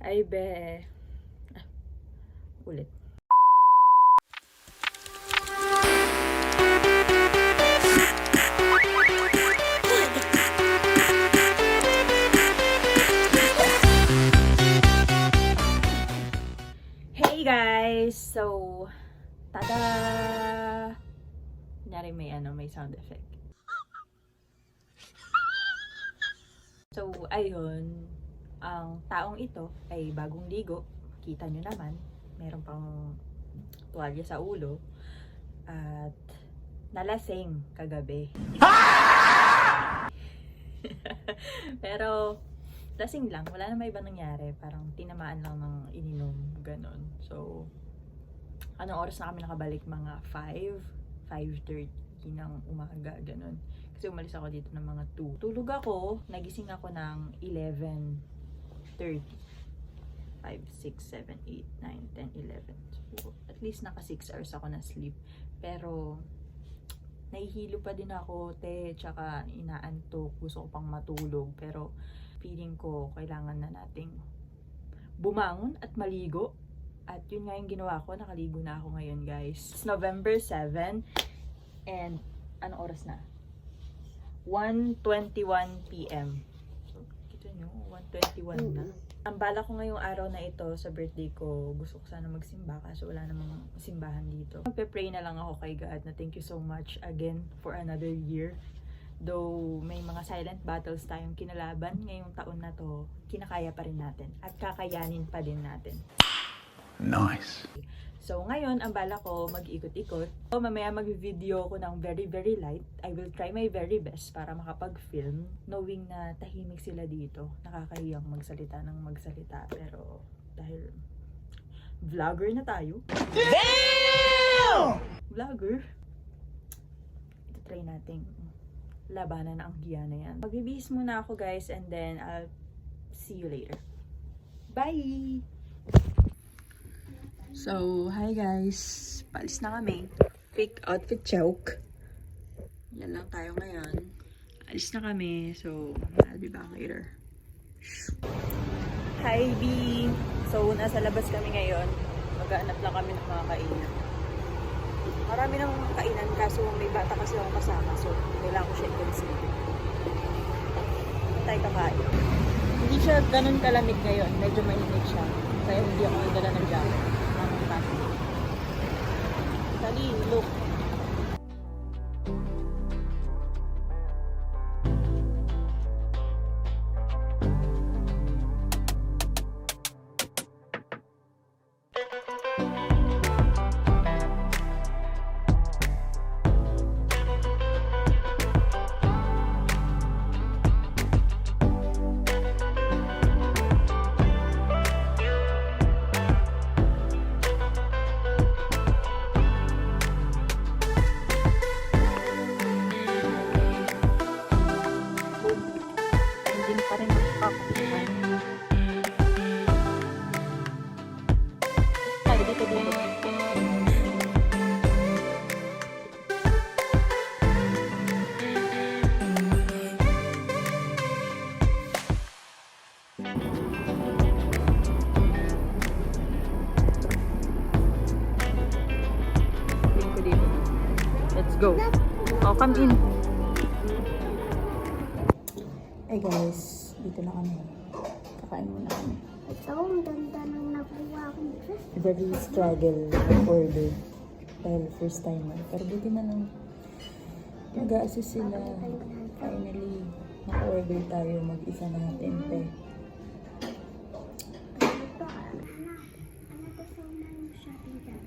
Ay, be. Ulit. Hey guys! So, tada! Kunyari may sound effect. So, ayun. Ang taong ito ay bagong ligo. Kita nyo naman. Meron pang tuwalya sa ulo. At nalasing kagabi. Pero, lasing lang. Wala na may ibang nangyari. Parang tinamaan lang ng ininom. Ganon. So, anong oras na kami nakabalik? Mga 5:30 ng umaga. Ganon. Kasi umalis ako dito ng mga 2. Tulog ako. Nagising ako ng 11:30. 5, 6, 7, 8, 9, 10, 11. So, at least naka 6 hours ako na sleep. Pero, nahihilo pa din ako, tsaka inaantok. Gusto ko pang matulog. Pero, feeling ko, kailangan na nating bumangon at maligo. At yun nga yung ginawa ko. Nakaligo na ako ngayon, guys. It's November 7. And, anong oras na? 1:21 PM. So, kita nyo, 1:21 na. Ang bala ko ngayong araw na ito sa birthday ko, gusto ko sana magsimba kaso wala namang simbahan dito. Magpe-pray na lang ako kay God na thank you so much again for another year. Though may mga silent battles tayong kinalaban ngayong taon na to, kinakaya pa rin natin at kakayanin pa din natin. Nice. So ngayon, ang bala ko mag-ikot-ikot. So, mamaya mag-video ko ng very very light. I will try my very best para makapag-film. Knowing na tahimik sila dito. Nakakahiyang magsalita ng magsalita. Pero dahil vlogger na tayo. Damn! Vlogger. Ito try nating labanan ang giya na yan. Magbibihis muna ako guys and then I'll see you later. Bye! So, hi guys. Paalis na kami. Fake outfit joke. Yan lang tayo ngayon. Alis na kami. So, I'll be back later. Hi B! So, nasa labas kami ngayon. Mag-aanap lang kami ng mga kainan. Marami ng kainan kaso may bata kasi akong kasama. So, kailangan ko siya i-consider. Tayo kakain. Hindi siya ganun kalamig ngayon. Medyo mainit siya. Kaya hindi ako nagdala ng jacket. Dali, look. Let's go. Oh, come in. Hey guys, dito na kami. Kakain muna kami. Ito, ang ganda ng nakuha akong dress. Very struggle mag-order. Dahil first time na. Pero buti na lang. Nag-a-assist sila. Finally, naka-order tayo mag-isa natin. Ano gusto mo ng shopping dyan?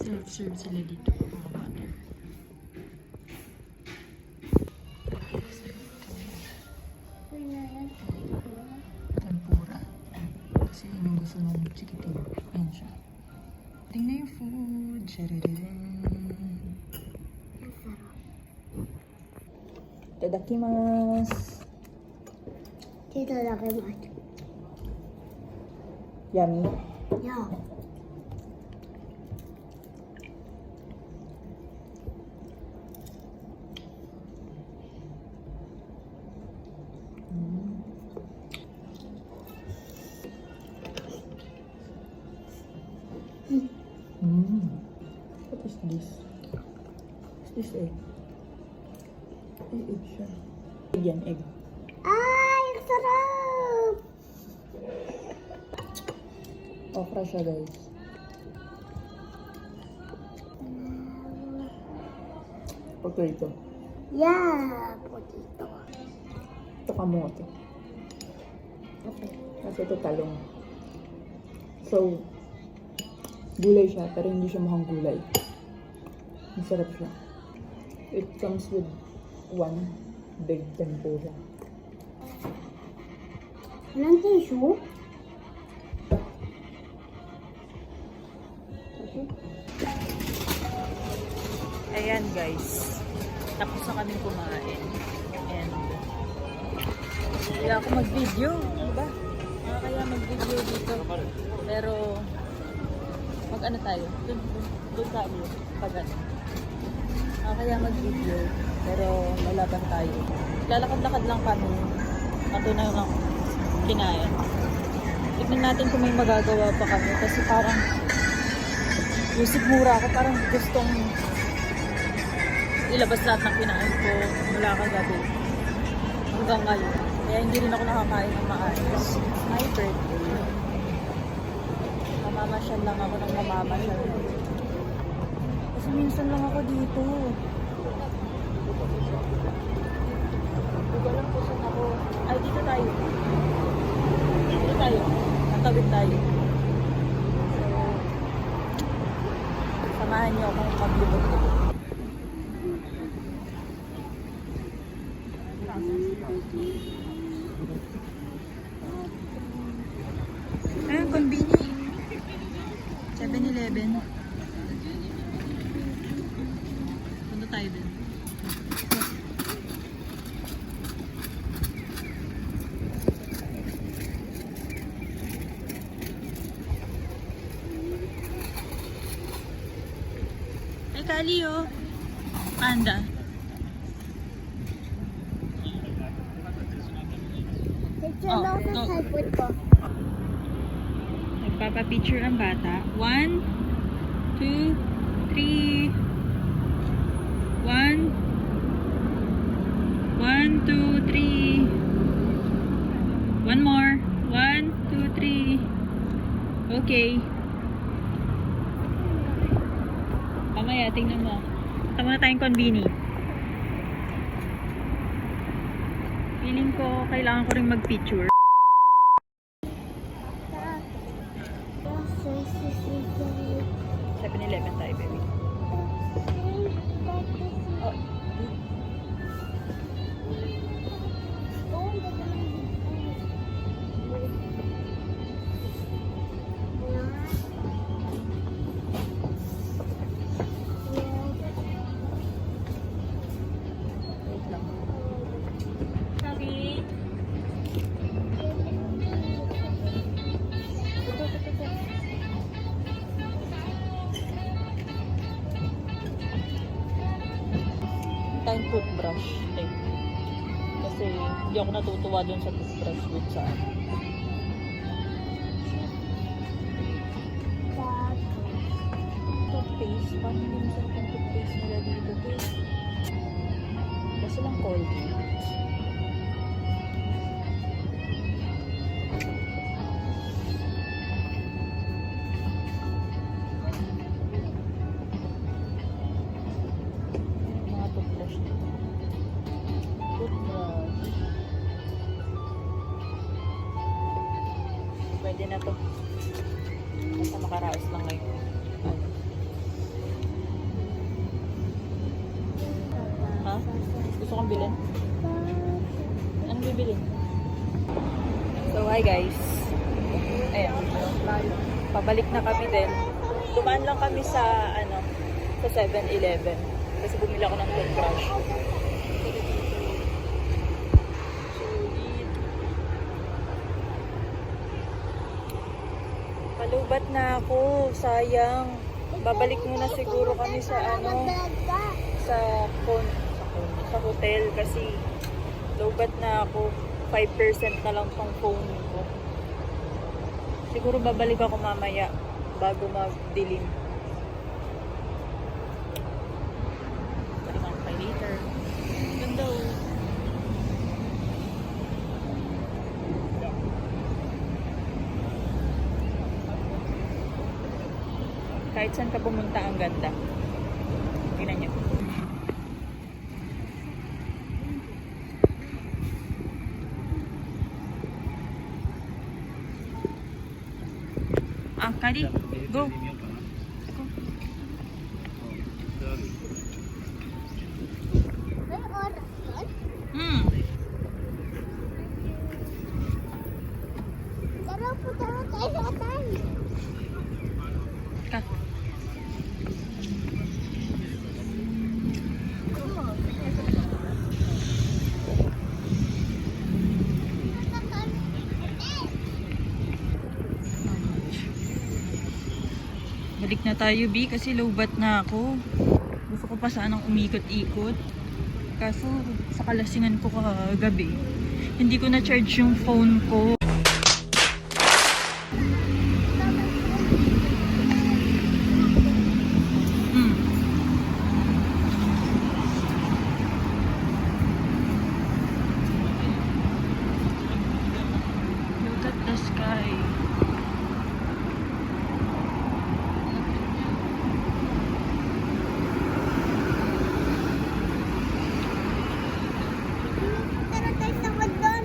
Self-serve sila dito. Mga butter. Uy na yan. Tempura. Kasi yun yung gusto ng chikitin. Ayan siya. Tingnan yung food. Shadadadam. Ang sarap. Itadakimasu. Dito laki mo. Yummy. Yeah. This egg. Ay, egg siya. Egg yan, egg. Ay, ang sarap! Okra siya, guys. Potato. Yeah, potato. Ito kamote. Okay. Kasi ito talong. So, gulay siya, pero hindi siya mukhang gulay. Masarap siya. It comes with one big tempura. Walang tissue? Ayan guys, tapos na kami kumain. And kaya ako mag-video, diba? Kaya mag-video dito. Pero mag-ano tayo? Doon tayo. Pag ano. Kaya mag-video. Pero lalaban tayo. Lalakad-lakad lang kami. Natunaw ng kinain. Tignan natin kung may magagawa pa kami. Kasi parang yung sigmura ako, parang gustong ilabas lahat ng kinain ko mula kagabi hanggang ngayon. Kaya hindi rin ako nakakain ng maayos. My birthday. Mamamasyal lang ako ng mamamasyal. Kasi minsan lang ako dito. Hindi ko alam kung saan ako. Ay, dito tayo. Dito tayo. Natawid tayo. So, samahan niyo akong maglibot-libot. Ayun, conveni. 7-Eleven. Punta tayo din. Ay, Kali, oh. Panda. Picture Oh, lang sa no. cellphone ko. Nagpapapicture ang bata. 1, 2, 3. 1, 1, 2, 3. One more. 1, 2, 3. Okay. Kamaya, tingnan mo. Tama na tayong conveni. Feeling ko, kailangan ko rin mag-picture. 7-Eleven tayo, baby. Oh. Wait lang. Sabi. Tayong toothbrush thing. Kasi hindi ako natutuwa dun sa toothbrush with sa toothpaste. Paano hindi masarap ang toothpaste nila dito? Kasi lang Colgate. Mga toothbrush dito. Toothbrush. Pwede na to. Basta makaraos lang ngayon. Ha? Gusto kong bilhin? Anong bibilin? So, hi guys. Ayan. Pabalik na kami din. Dumaan lang kami sa, sa 7-Eleven. Kasi bumili ako ng toothbrush. Palubat na ako. Sayang. Babalik muna siguro kami sa sa hotel kasi lowbat na ako. 5% na lang tong phone ko. Siguro babalik ako mamaya bago magdilim. Kahit saan ka pumunta, ang ganda. Tingnan niyo. Ah, Kali, go. May oras yun? Hmm. Tara po, tara tayo sa atay. Ka. Balik na tayo, B, kasi lowbat na ako. Gusto ko pa sanang umikot-ikot. Kaso, sa kalasingan ko kagabi, hindi ko na-charge yung phone ko. Hmm. Look at the sky. Tara tayo sa wadon.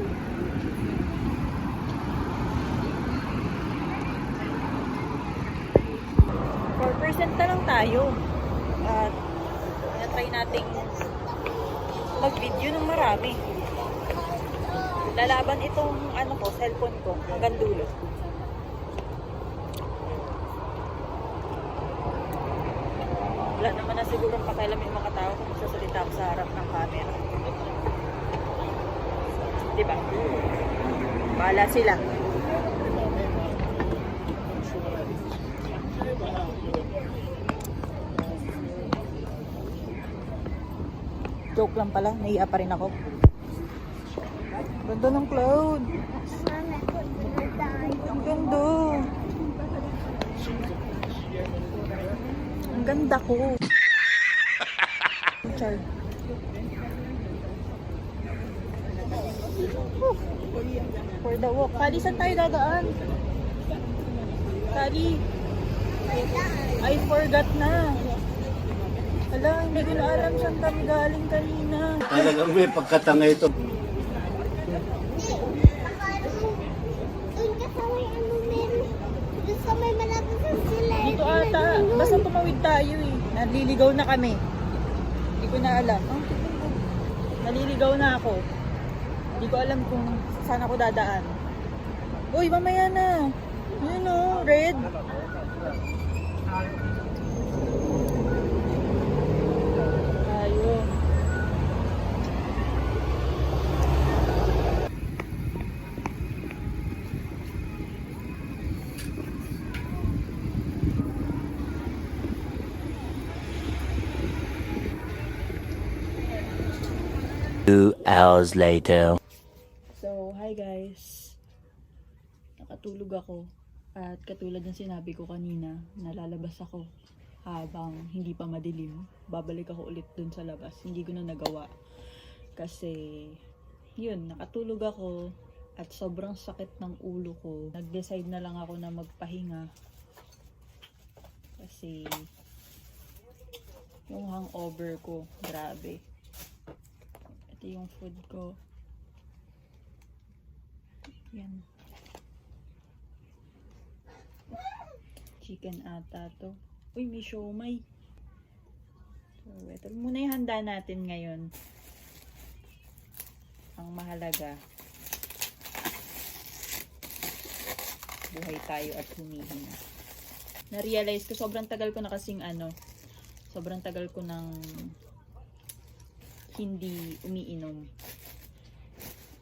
4% na lang tayo. At na-try nating mag-video ng marami. Lalaban itong cellphone ko hanggang dulo. Wala naman na siguro pakialam yung mga tao kung magsasalita ako sa harap ng camera. Diba? Bahala sila. Joke lang pala, naiiya pa rin ako. Ganda ng cloud. Ang ganda. Ang ganda ko. Char. For the walk. Kali, saan tayo dadaan? Kali. I forgot na. Ala, hindi ko na alam saan kami galing kanina. Talagang may pagkatanga ito. Doon ka sa may meron. Doon sa may malapit sa sila. Dito ata. Basta tumawid tayo eh. Naliligaw na kami. Hindi ko na alam. Naliligaw na ako. Hindi ko alam kung saan ako dadaan. Uy, mamaya na. Yun o, red. Tayo. Two hours later. So, hi guys. Nakatulog ako. At katulad ng sinabi ko kanina, nalalabas ako habang hindi pa madilim. Babalik ako ulit dun sa labas. Hindi ko na nagawa. Kasi, yun, nakatulog ako at sobrang sakit ng ulo ko. Nag-decide na lang ako na magpahinga. Kasi, yung hangover ko, grabe. Ito yung food ko. Yan. Chicken ata to. Uy, may siomay. So, ito muna yung handa natin ngayon. Ang mahalaga, buhay tayo at humihinga. Na-realize ko, sobrang tagal ko na kasing sobrang tagal ko nang hindi umiinom.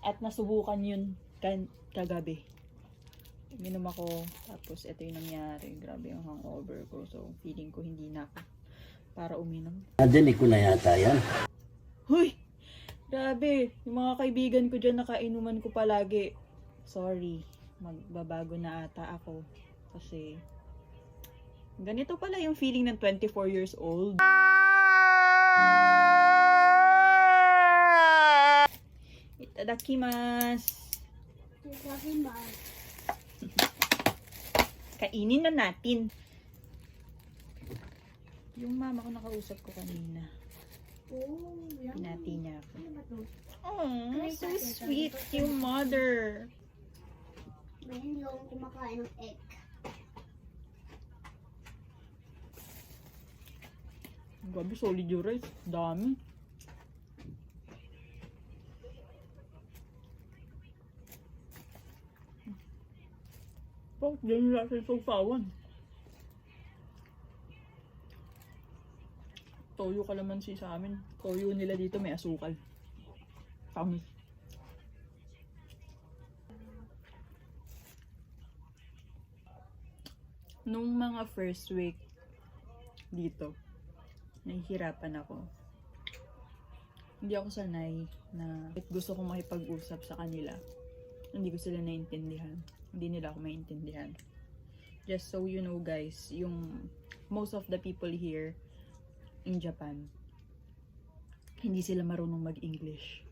At nasubukan yun kagabi. Uminom ako, tapos ito yung nangyari. Grabe yung hangover ko. So, feeling ko hindi na ako para uminom. Nadinig ko na yata yan. Hoy! Grabe! Yung mga kaibigan ko dyan, nakainuman ko palagi. Sorry. Magbabago na ata ako. Kasi, ganito pala yung feeling ng 24 years old. Itadakimasu! Kainin na natin. Yung mama ko nakausap ko kanina. Oh, yan. Pinati niya ako. Ano ba to? Oh, Ay, so kasi sweet sabi ko yung mother. Ngayon lang ako kumakain ng egg. Grabe, solid yung rice. Dami. Bakit ganyan nila sa sausawan? Toyo kalamansi sa amin. Toyo nila dito may asukal. Tamis. Nung mga first week dito, nahihirapan ako. Hindi ako sanay na gusto kong makipag-usap sa kanila. Hindi ko sila naintindihan. Hindi nila ako maintindihan. Just so you know guys, yung most of the people here in Japan, hindi sila marunong mag-English.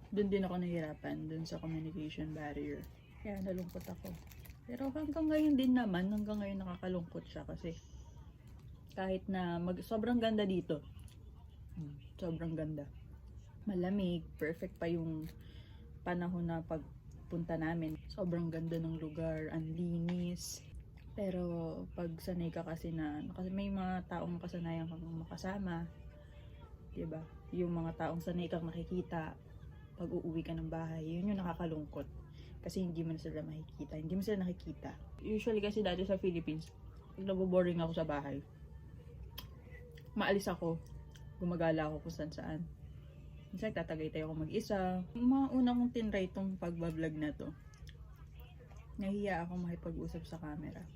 Doon din ako nahirapan, doon sa communication barrier. Kaya nalungkot ako. Pero hanggang ngayon din naman, hanggang ngayon nakakalungkot siya kasi kahit na sobrang ganda dito. Sobrang ganda. Malamig, perfect pa yung panahon na pagpunta namin. Sobrang ganda ng lugar, ang linis. Pero pag sanay ka kasi kasi may mga taong kasanayan kang makasama, 'di ba? Yung mga taong sanay kang nakikita pag uuwi ka ng bahay, yun yung nakakalungkot. Kasi hindi mo na sila makikita, hindi mo sila nakikita. Usually kasi dati sa Philippines, pag naboboring ako sa bahay, maalis ako, gumagala ako kung saan. Minsan tatagay ako mag-isa. Yung mga unang kong tinry itong pagbablog na to, nahiya ako makipag-usap sa camera.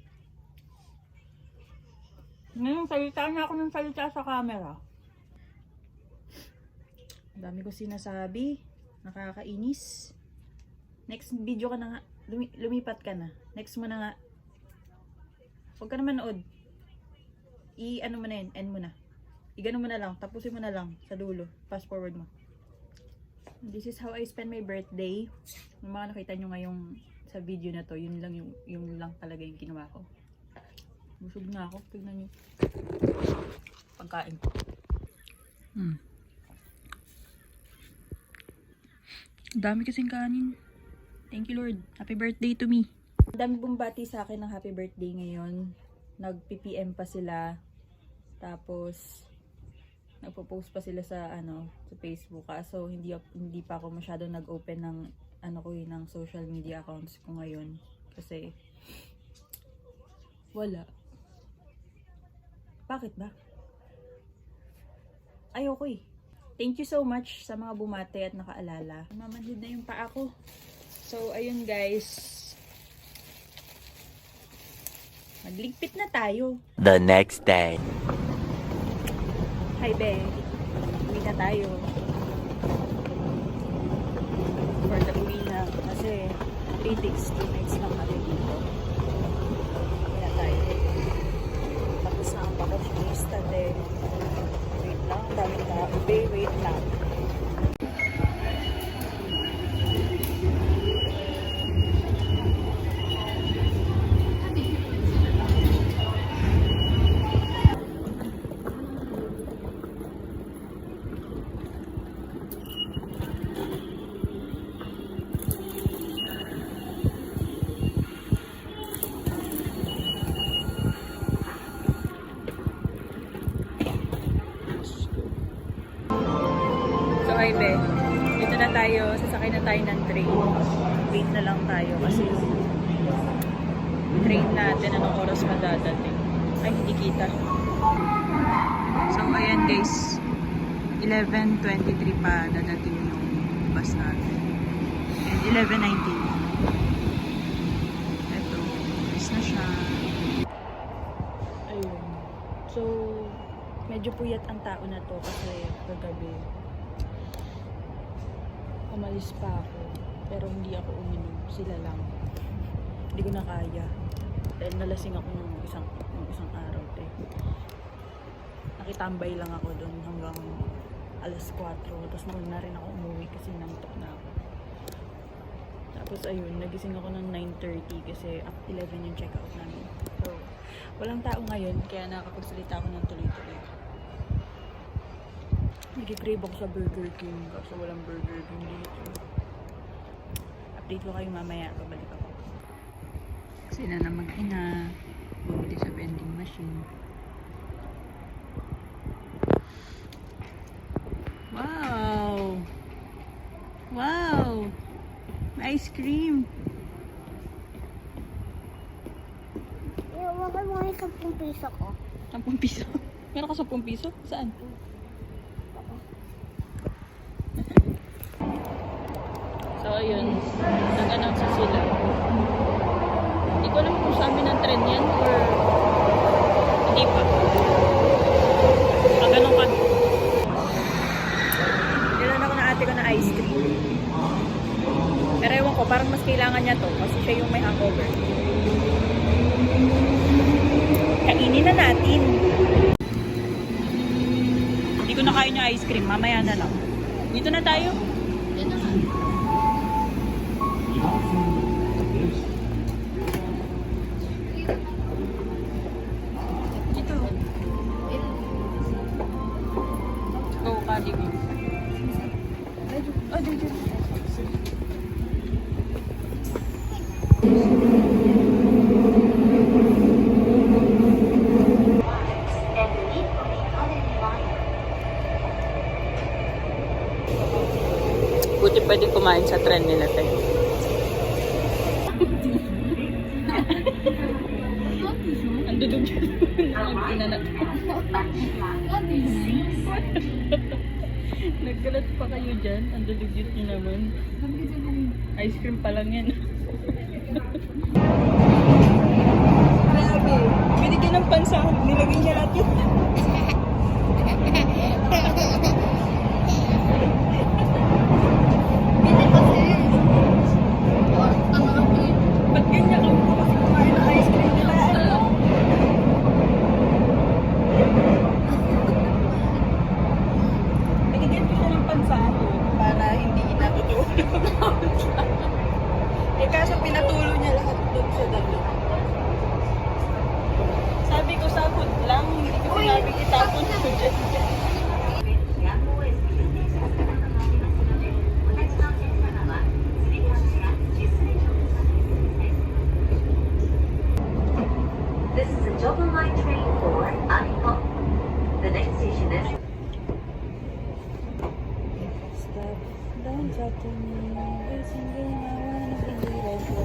Ngayon, salita na ako ng salita sa camera. Ang dami ko sinasabi. Nakakainis. Next video ka na nga. Lumipat ka na. Next mo na nga. Huwag ka na manood. I-ano mo na yun. End mo na. I-gano mo na lang. Tapusin mo na lang sa dulo. Fast forward mo. This is how I spend my birthday. Yung mga nakita nyo ngayong sa video na to, yun lang talaga yung ginawa ko. Busog na ako. Tignan nyo. Pagkain ko. Dami kasing kanin. Thank you Lord. Happy birthday to me. Dami bumbati sa akin ng happy birthday ngayon. Nag-PPM pa sila. Tapos nagpo-post pa sila sa sa Facebook. So hindi pa ako masyado nag-open ng ng social media accounts ko ngayon kasi wala. Bakit ba? Ayoko eh. Thank you so much sa mga bumate at nakaalala. Mamanhid na yung paa ko. So, ayun guys. Magligpit na tayo. The next day. Hi, Be. Uwi na tayo. For the uwi na. Kasi 3 days, 2 nights lang kami dito. Uwi na tayo. Tapos na ang bakasyon din. Wait lang, daming tao. Be, wait lang. So, hi, Be. Dito na tayo. Sasakay na tayo ng train. Wait na lang tayo kasi train natin anong oras pa dadating. Ay, hindi kita. So, ayan guys. 11:23 pa dadating yung bus natin. And 11:19. Ito. Is na siya. Ayun. So, medyo puyat ang tao na to kasi kagabi umalis pa ako pero hindi ako uminom, sila lang. Hindi ko na kaya dahil nalasing ako ng isang araw nakitambay lang ako doon hanggang alas 4 tapos muna na rin ako umuwi kasi nantok na ako. Tapos ayun, nagising ako ng 9:30 kasi 11 yung check out namin. So Walang tao ngayon, kaya nakakapagsalita ako ng tuloy-tuloy. Nag-crave ako sa Burger King kasi walang Burger King dito. Update ko kayo mamaya, pabalik ako. Sila na mag-ina, bumili sa vending machine. Wow! Wow! May ice cream! Iwakan mo yung 10 piso ko. 10 piso? Meron ka 10 piso? Saan? So, ayun. Nag-announce na sila. Hindi ko alam kung sa amin ang trend yan or hindi pa. Ganun ka. Nilan ako na ate ko na ice cream. Pero ewan ko, parang mas kailangan niya to kasi siya yung may hangover. Kainin na natin. Hindi ko na kaya niya ice cream. Mamaya na lang. Dito na tayo. Yan na nga. Ito. Go, Kali, go. Oh, dito. Buti pwede kumain sa tren nila tayo. Ang dudog dyan. Ang pinanat. Nagkalat pa kayo dyan. Ang dudugit nyo naman. Ice cream pa lang yan. Grabe. Binigyan ng pansa. Nilagay niya lahat yun. Ba't ganyan ka mo kasi kumain ng ice cream nila? Ano? Binigyan ko siya ng pansahan para hindi natutuwa. Eh kaso pinatulo niya lahat doon sa dalo. Sabi ko sahod lang, hindi ko sinabing itapon ko dyan. This is a double line train for Anipop. The next station is Stop, don't talk to me. There's something I wanna be like you.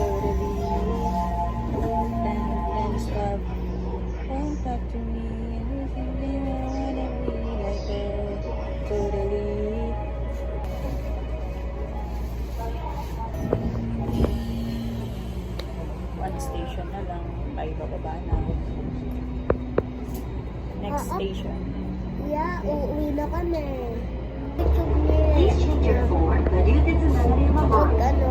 Totally. Then stop. Don't talk to me. There's something I wanna be like you. Totally. One station na lang. Tayo bababa na. Next station. Yeah, uuwi na kami. YouTube niya. please change your form. Malutin sa Melody Pag Lamar. ano,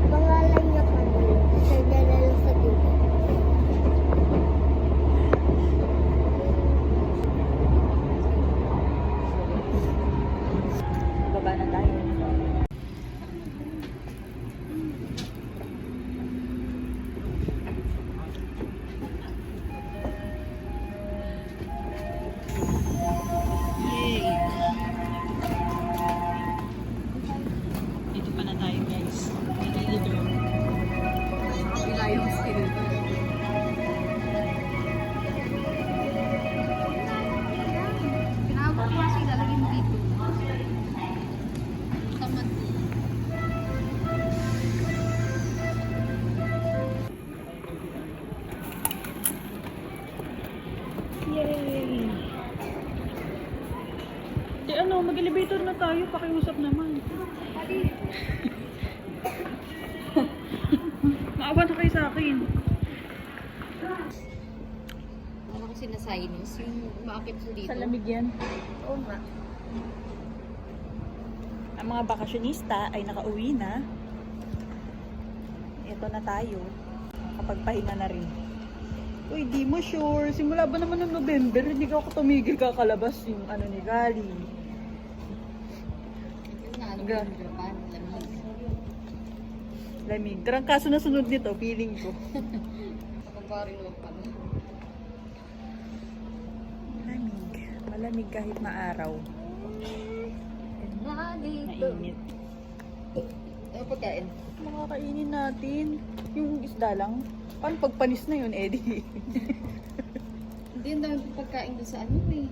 pangalan niya kami. Siya na lang sa dito. Baba na tayo. Yay! Dito pa na tayo, guys. Dito. Wala yung skill. Pinabot ko kasi lalagyan mo dito. Tamad. Yay! Di ano, mag-elevator na tayo. Pakiusap naman. Maawa na kayo sa akin. Ano kasi na sinus, yung umaakit sa dito. Sa lamig yan. Oo nga. Ang mga bakasyonista ay nakauwi na. Ito na tayo. Kapagpahinga na rin. Uy, di mo sure. Simula ba naman ng November, hindi ka ako tumigil kakalabas yung ano ni Gali. Yung na, ano Ga- yung Japan, lamig. Lamig. Tarang kaso na sunod nito, feeling ko. Kapag pa rin yung ano. Malamig. Malamig kahit maaraw. Mainit. Ano pagkain? Makakainin natin. Yung isda lang. Paano pagpanis na yun, Eddie? Hindi, ang dami pagkain doon sa ano eh.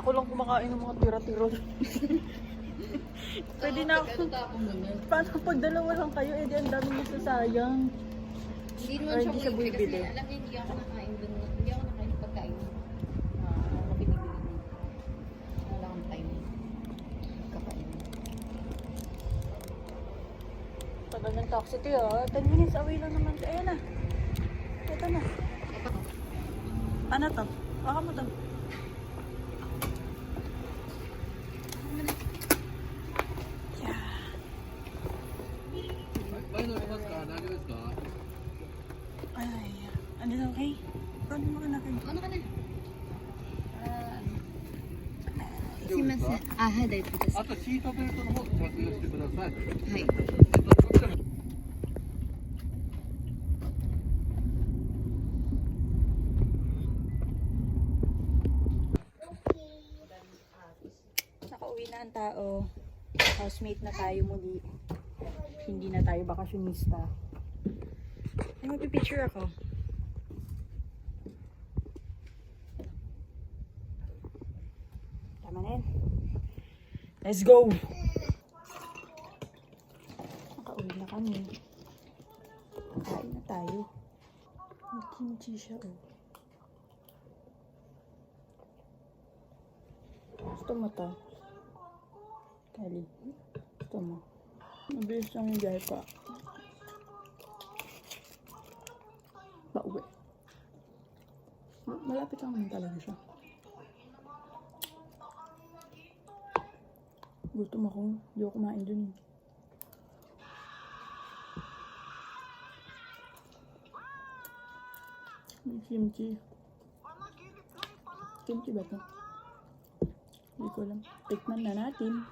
Ako lang kumakain ng mga tira-tiro. Pwede na ako. Paano pag dalawa lang kayo, Eddie, ang daming nasasayang. Hindi Or naman siya hindi siya bumibili kasi bumibili. alam niya hindi ako nakain doon. Hindi ako nakain ng pagkain. Ako binibili niya. Wala akong time. Kakain. Tagal ng taxi to yun. 10 minutes away lang naman. Ayan na. Ito na. Ano to? Baka mo to. Ay, ano na okay? Paano mo ka na kayo? Ano ka na? Simasen. Ah,はい、大丈夫です。あとシートベルトの方着用してください。はい。 Nakauwi na ang tao. Housemate na tayo muli. Hindi na tayo bakasyonista. Ay, magpipicture ako. Tama na yan. Let's go! Nakauwi na kami. Kain na tayo. May kimchi siya, oh. Gusto mo to? Kali. Gusto mo? Mabilis lang yung biyahe ko. Pauwi. Malapit lang naman talaga siya. Gusto mo akong hindi ako kumain dun eh. May kimchi. Kimchi ba to? Hindi ko alam. Tikman na natin.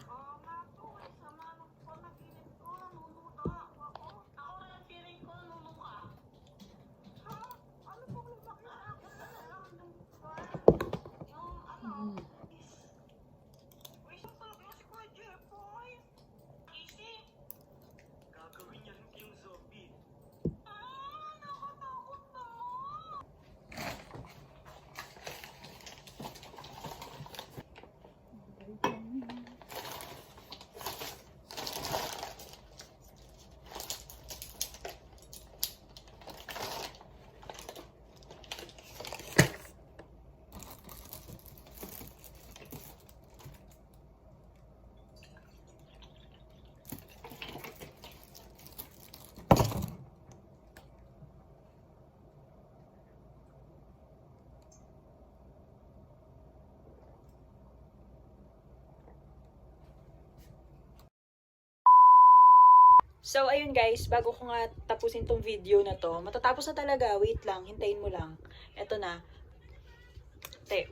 So, ayun guys, bago ko nga tapusin tong video na to, matatapos na talaga, wait lang, hintayin mo lang. Eto na.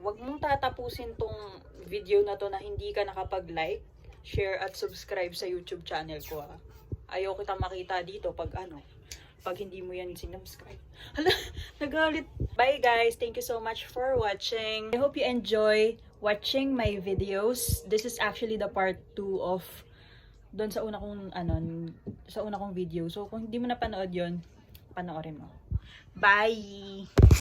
Wag mong tatapusin tong video na to na hindi ka nakapag-like, share, at subscribe sa YouTube channel ko ha. Ayaw kita makita dito pag hindi mo yan sinubscribe. Hala, nagalit. Bye guys, thank you so much for watching. I hope you enjoy watching my videos. This is actually the part 2 of doon sa una kong video. So kung hindi mo napanood 'yon, panoorin mo. Bye.